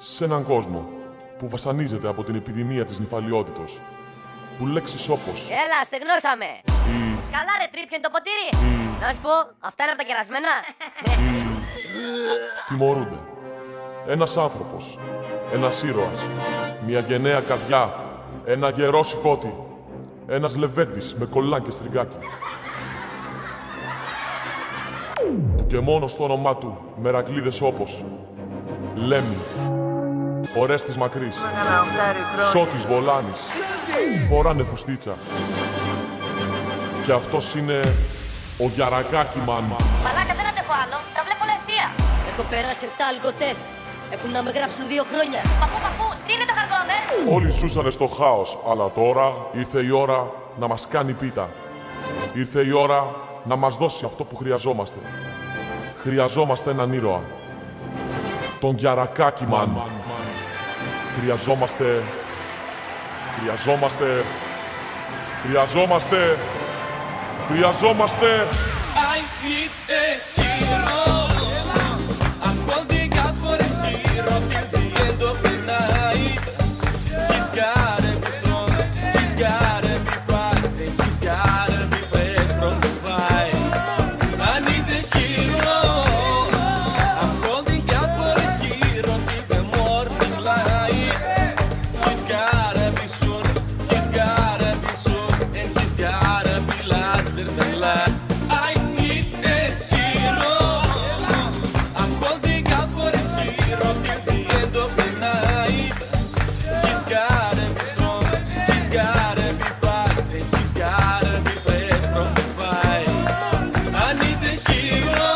Σε έναν κόσμο που βασανίζεται από την επιδημία της νηφαλιότητος, που λέξεις όπως Έλα, στεγνώσαμε! ή Καλά ρε τρίπ, ποιο είναι το ποτήρι! Να σου πω, αυτά είναι από τα κερασμένα! τιμωρούνται. Ένας άνθρωπος, ένας ήρωας, μια γενναία καρδιά, ένα γερό σηκώτη, ένας λεβέντης με κολλάν και στριγκάκι. Που και μόνο στο όνομά του μερακλείδες όπως Λέμι, Ορέστης Μακρύς, Σώτης Βολάνης, φοράνε φουστίτσα. Και αυτός είναι ο Γιαρακάκη Μαν. Μαλάκα, δεν αντέχω άλλο, τα βλέπω λευκία! Έχω περάσει 7 αλκοτέστ. Έχουν να με γράψουν 2 χρόνια. Παππού, τι είναι το χαρτόνε! Όλοι ζούσανε στο χάος, αλλά τώρα ήρθε η ώρα να μας κάνει πίτα. Ήρθε η ώρα να μας δώσει αυτό που χρειαζόμαστε. Χρειαζόμαστε έναν ήρωα. Τον Γιαρακάκη Μαν. Χρειαζόμαστε... I need a hero. I'm holding out for a hero till the end of the night. He's gotta be strong, he's gotta be fast, and he's gotta be fresh from the fight. I need a hero. I'm holding out for a hero till the morning light. He's gotta be sure, he's gotta be sure, and he's gotta be larger than life. I need a hero. I'm holding out for a hero till the end of the night. He's gotta be strong, he's gotta be fast, and he's gotta be fresh from the fight. I need a hero.